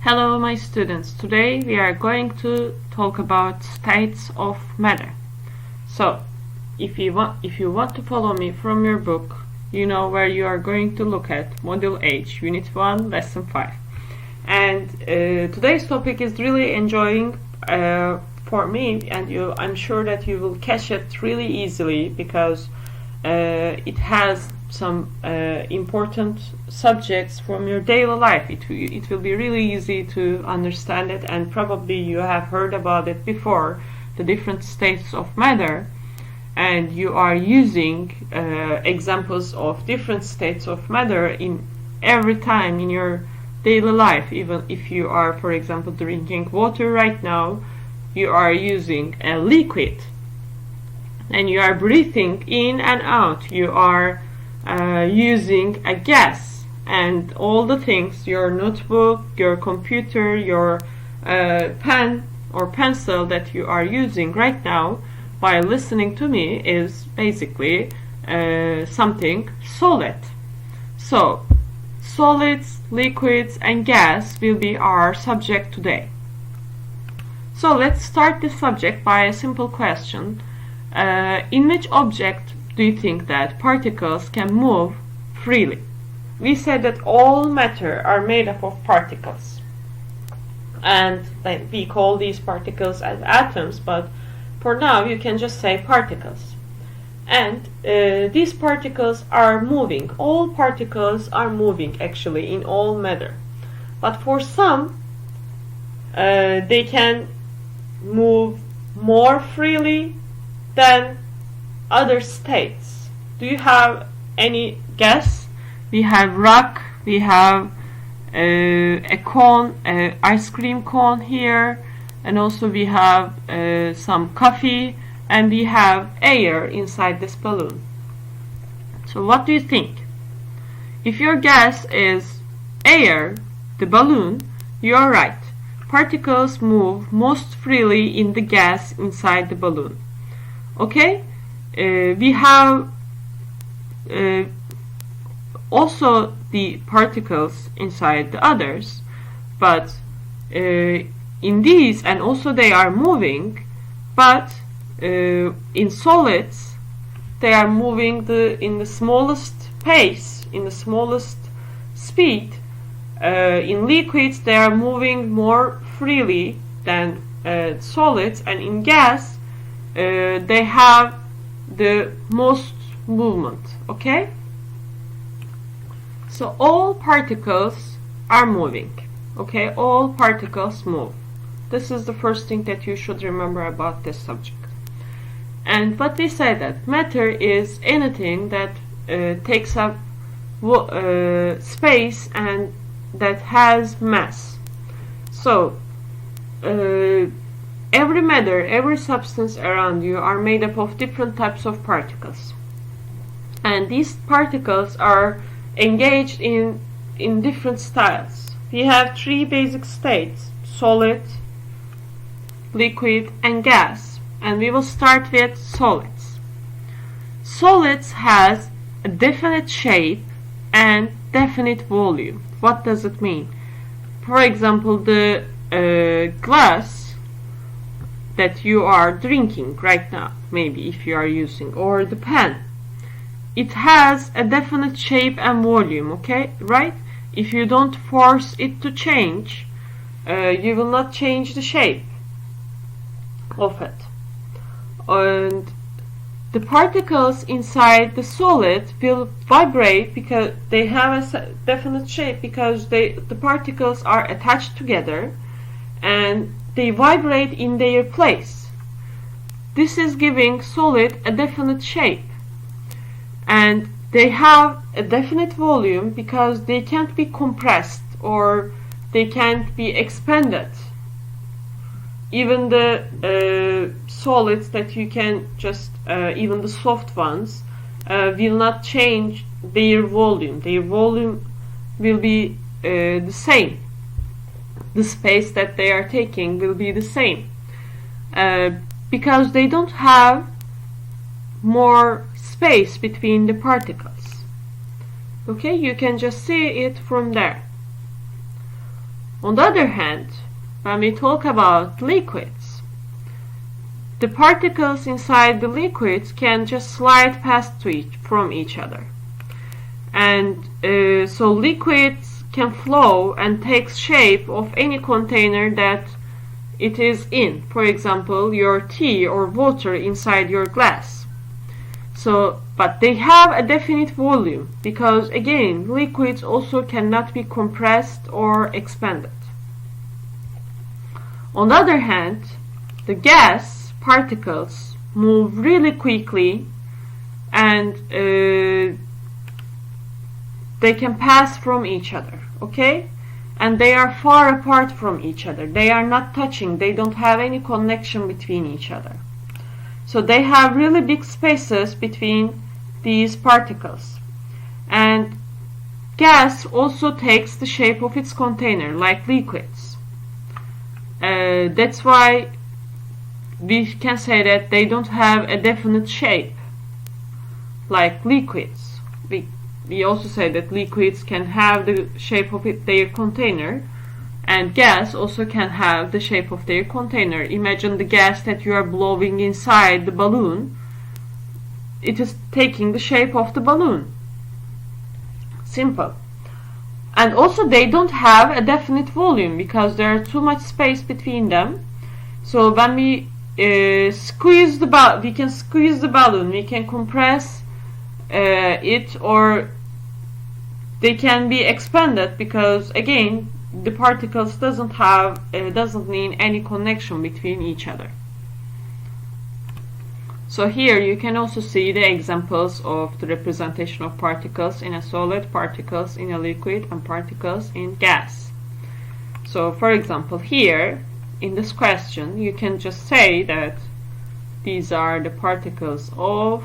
Hello my students, today we are going to talk about states of matter. So, if you want to follow me from your book, you know where you are going to look at Module H, Unit 1, Lesson 5. And today's topic is really enjoying for me, and I'm sure that you will catch it really easily because it has some important subjects from your daily life. It will be really easy to understand it, and probably you have heard about it before, the different states of matter, and you are using examples of different states of matter in every time in your daily life. Even if you are, for example, drinking water right now, you are using a liquid and you are breathing in and out. You are using a gas, and all the things, your notebook, your computer, your pen or pencil that you are using right now by listening to me is basically something solid. So solids, liquids and gas will be our subject today. So let's start the subject by a simple question. In which object do you think that particles can move freely? We said that all matter are made up of particles, and we call these particles as atoms, but for now you can just say particles. And these particles are moving. All particles are moving actually in all matter, but for some they can move more freely than other states. Do you have any guess? We have rock, we have a cone, ice cream cone here, and also we have some coffee, and we have air inside this balloon. So what do you think? If your guess is air, the balloon, you are right. Particles move most freely in the gas inside the balloon. Okay? We have also the particles inside the others, but in these, and also they are moving, but in solids they are moving in the smallest pace, in the smallest speed. In liquids they are moving more freely than solids, and in gas they have the most movement. Okay, so all particles are moving. Okay, all particles move. This is the first thing that you should remember about this subject. And what we say that matter is anything that takes up space and that has mass. So every matter, every substance around you are made up of different types of particles, and these particles are engaged in different styles. We have three basic states: solid, liquid and gas, and we will start with solids. Solids has a definite shape and definite volume. What does it mean? For example, the glass that you are drinking right now, maybe if you are using, or the pen, it has a definite shape and volume. Okay, right? If you don't force it to change, you will not change the shape of it. And the particles inside the solid will vibrate because they have a definite shape, because the particles are attached together and they vibrate in their place. This is giving solid a definite shape, and they have a definite volume because they can't be compressed or they can't be expanded. Even the solids that you can just, even the soft ones, will not change their volume. Their volume will be the same. The space that they are taking will be the same, because they don't have more space between the particles. Okay, you can just see it from there. On the other hand, when we talk about liquids, the particles inside the liquids can just slide past from each other. And so liquids can flow and take shape of any container that it is in. For example, your tea or water inside your glass. So, but they have a definite volume because, again, liquids also cannot be compressed or expanded. On the other hand, the gas particles move really quickly and they can pass from each other, okay? And they are far apart from each other. They are not touching. They don't have any connection between each other. So they have really big spaces between these particles. And gas also takes the shape of its container, like liquids. That's why we can say that they don't have a definite shape, like liquids. We also say that liquids can have the shape of their container, and gas also can have the shape of their container. Imagine the gas that you are blowing inside the balloon. It is taking the shape of the balloon. Simple. And also they don't have a definite volume because there is too much space between them. So when we squeeze the balloon, we can squeeze the balloon, we can compress it, or they can be expanded because, again, the particles doesn't need any connection between each other. So here you can also see the examples of the representation of particles in a solid, particles in a liquid, and particles in gas. So for example, here in this question you can just say that these are the particles of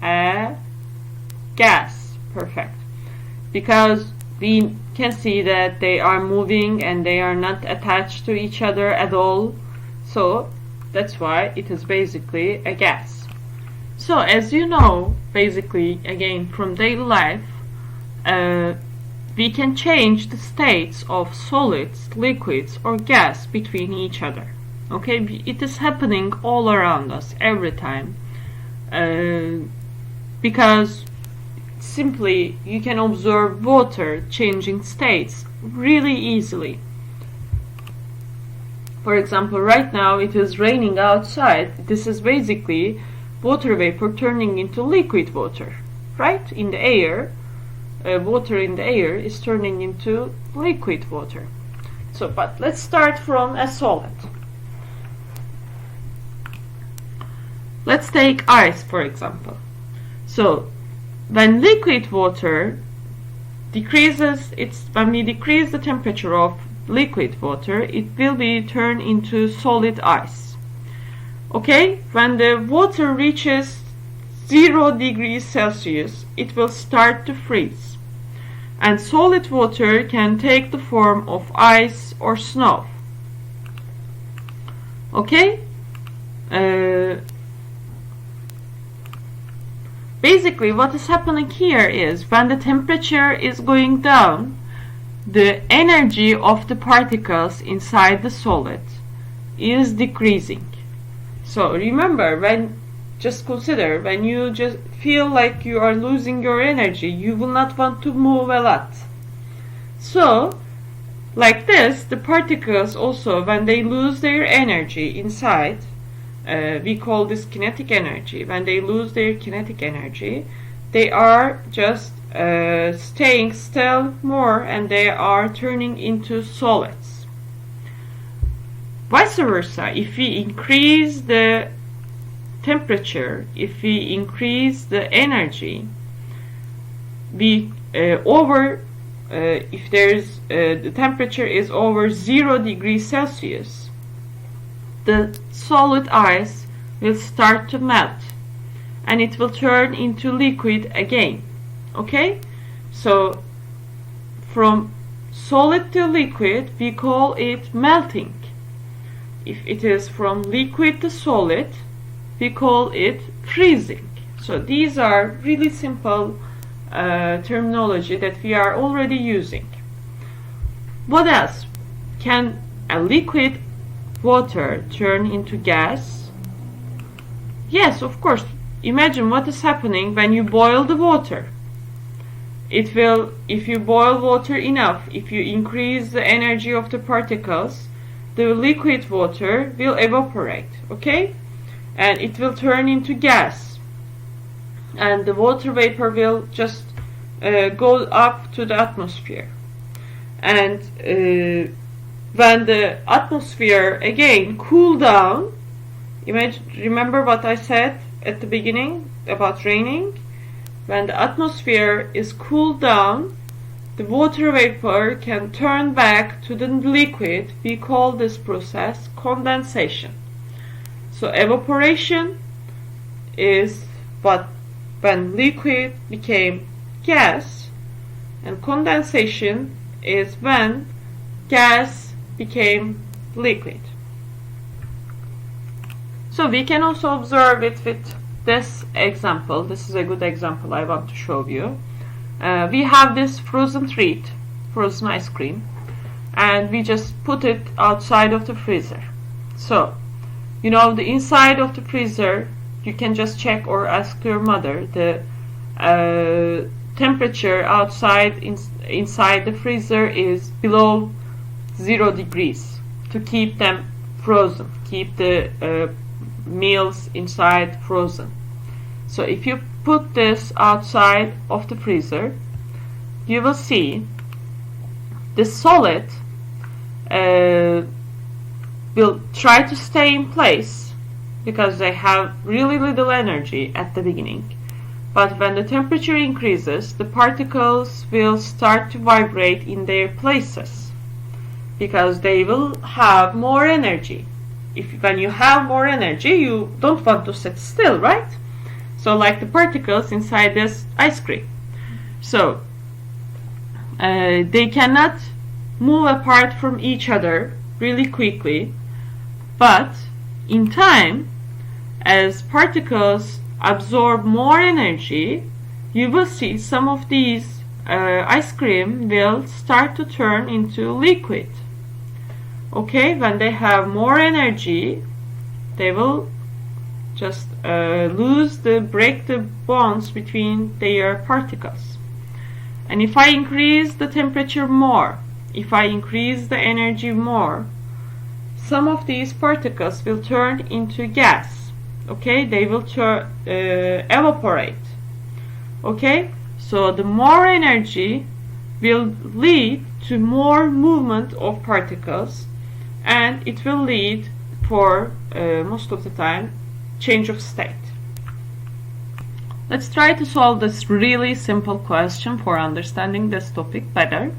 a gas. Perfect. Because we can see that they are moving and they are not attached to each other at all. So that's why it is basically a gas. So as you know, basically, again, from daily life, we can change the states of solids, liquids, or gas between each other. Okay, it is happening all around us every time. Because simply you can observe water changing states really easily. For example, right now it is raining outside. This is basically water vapor turning into liquid water, right? In the air, water in the air is turning into liquid water. So, but let's start from a solid. Let's take ice, for example. So when liquid water decreases, when we decrease the temperature of liquid water, it will be turned into solid ice. Okay, when the water reaches 0 degrees Celsius, it will start to freeze. And solid water can take the form of ice or snow. Okay? Basically, what is happening here is when the temperature is going down, the energy of the particles inside the solid is decreasing. So remember, just consider, when you just feel like you are losing your energy, you will not want to move a lot. So, like this, the particles also, when they lose their energy inside, we call this kinetic energy. When they lose their kinetic energy, they are just staying still more, and they are turning into solids. Vice versa, if we increase the temperature, if we increase the energy, if there's the temperature is over 0 degrees Celsius, the solid ice will start to melt and it will turn into liquid again. Okay, so from solid to liquid we call it melting. If it is from liquid to solid, we call it freezing. So these are really simple terminology that we are already using. What else? can a liquid water turn into gas? Yes, of course. Imagine what is happening when you boil the water. It will, if you boil water enough, if you increase the energy of the particles, the liquid water will evaporate, okay? And it will turn into gas. And the water vapor will just go up to the atmosphere. And when the atmosphere again cool down, remember what I said at the beginning about raining? When the atmosphere is cooled down, the water vapor can turn back to the liquid. We call this process condensation. So evaporation is when liquid became gas, and condensation is when gas became liquid. So we can also observe it with this example. This is a good example I want to show you. We have this frozen treat, frozen ice cream, and we just put it outside of the freezer. So, you know, the inside of the freezer, you can just check or ask your mother. The temperature outside inside the freezer is below 0 degrees to keep them frozen, keep the meals inside frozen. So if you put this outside of the freezer, you will see the solid will try to stay in place because they have really little energy at the beginning. But when the temperature increases, the particles will start to vibrate in their places because they will have more energy. When you have more energy, you don't want to sit still, right? So like the particles inside this ice cream. So they cannot move apart from each other really quickly, but in time, as particles absorb more energy, you will see some of these ice cream will start to turn into liquid. Okay, when they have more energy, they will just break the bonds between their particles. And if I increase the temperature more, if I increase the energy more, some of these particles will turn into gas. Okay, they will evaporate. Okay, so the more energy will lead to more movement of particles, and it will lead for most of the time change of state. Let's try to solve this really simple question for understanding this topic better.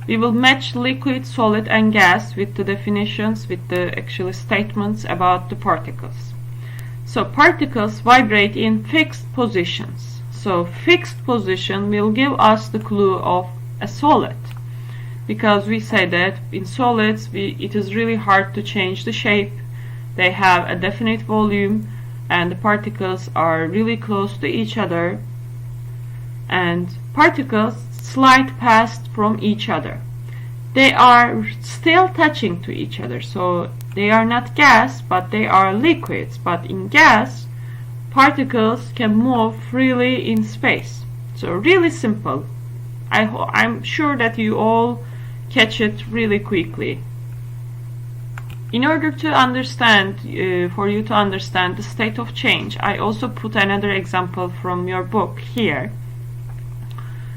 We will match liquid, solid and gas with the definitions, with the actual statements about the particles. So particles vibrate in fixed positions. So fixed position will give us the clue of a solid, because we say that in solids it is really hard to change the shape. They have a definite volume and the particles are really close to each other, and particles slide past from each other. They are still touching to each other, so they are not gas, but they are liquids. But in gas, particles can move freely in space. So really simple. I'm sure that you all catch it really quickly. In order to understand, for you to understand the state of change, I also put another example from your book here.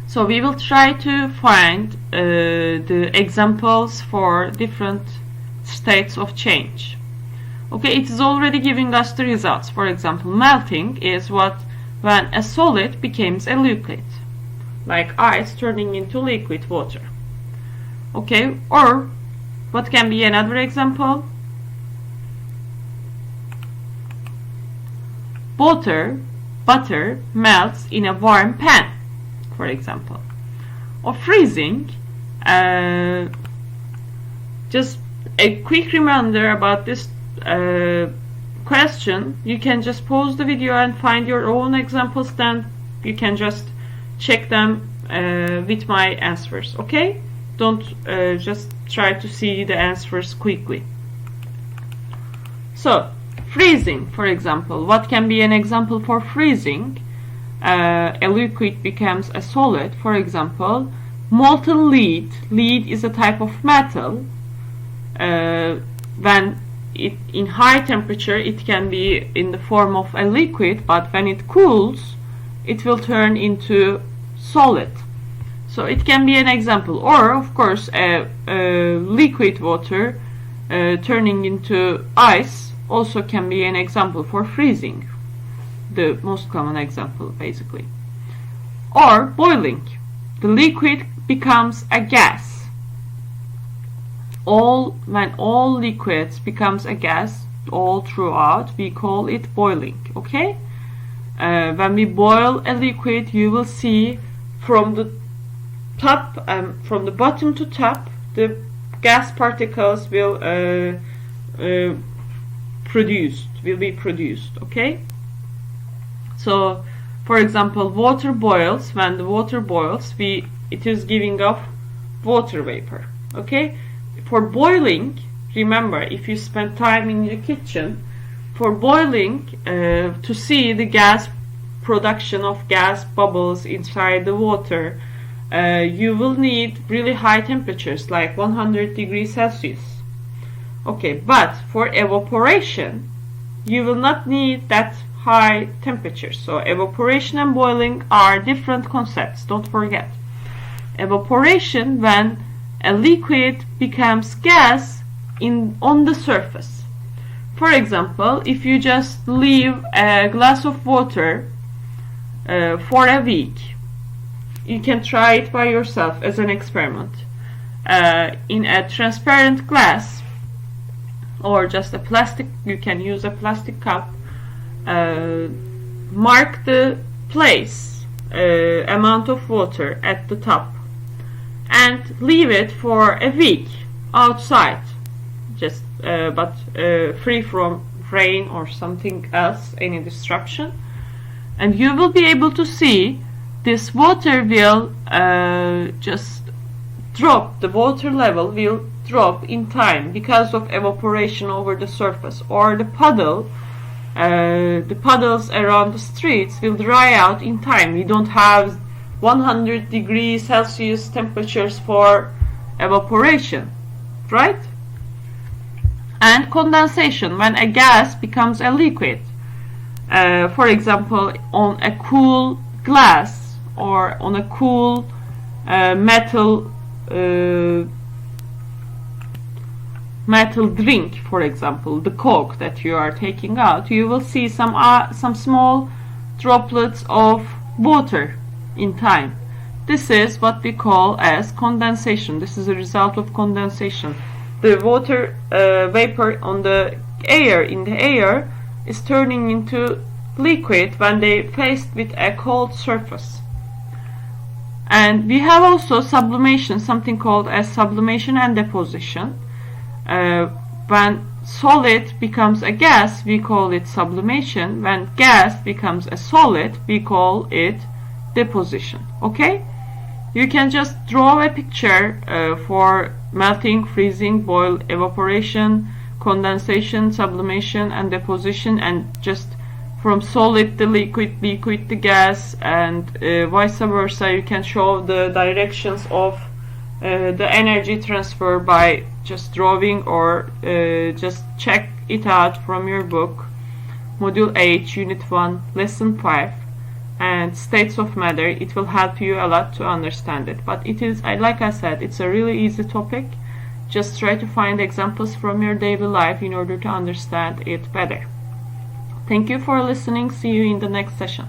So we will try to find the examples for different states of change. Okay, it is already giving us the results. For example, melting is when a solid becomes a liquid, like ice turning into liquid water. Okay, or what can be another example? Butter melts in a warm pan, for example. Or freezing, just a quick reminder about this question. You can just pause the video and find your own examples, then you can just check them with my answers. Okay, don't just try to see the answers quickly. So freezing, for example, what can be an example for freezing? A liquid becomes a solid. For example, molten lead. Lead is a type of metal. When in high temperature it can be in the form of a liquid, but when it cools it will turn into solid. So it can be an example. Or of course a liquid water turning into ice also can be an example for freezing, the most common example basically. Or boiling, the liquid becomes a gas. When all liquids becomes a gas all throughout, we call it boiling. Okay, when we boil a liquid, you will see from the top, from the bottom to top, the gas particles will be produced. Okay, so for example, water boils. When the water boils, it is giving off water vapor. Okay, for boiling, remember, if you spend time in your kitchen, for boiling, to see the gas production of gas bubbles inside the water, you will need really high temperatures, like 100 degrees Celsius. Okay, but for evaporation, you will not need that high temperature. So evaporation and boiling are different concepts, don't forget. Evaporation, when a liquid becomes gas on the surface. For example, if you just leave a glass of water for a week, you can try it by yourself as an experiment. In a transparent glass, or just a plastic, you can use a plastic cup, mark the place, amount of water at the top, and leave it for a week outside, just but free from rain or something else, any disruption, and you will be able to see this water will just drop. The water level will drop in time because of evaporation over the surface, or the puddles around the streets will dry out in time. We don't have 100 degrees Celsius temperatures for evaporation, right? And condensation, when a gas becomes a liquid. For example, on a cool glass or on a cool metal drink, for example, the Coke that you are taking out, you will see some small droplets of water in time. This is what we call as condensation. This is a result of condensation. The water vapor on the air, in the air, is turning into liquid when they faced with a cold surface. And we have also sublimation, something called as sublimation and deposition. When solid becomes a gas, we call it sublimation. When gas becomes a solid, we call it deposition. Okay, you can just draw a picture for melting, freezing, boil, evaporation, condensation, sublimation, and deposition, and just from solid the liquid, liquid the gas, and vice versa. You can show the directions of the energy transfer by just drawing, or just check it out from your book, Module 8, Unit 1, Lesson 5, and States of Matter. It will help you a lot to understand it. But it is, like I said, it's a really easy topic. Just try to find examples from your daily life in order to understand it better. Thank you for listening. See you in the next session.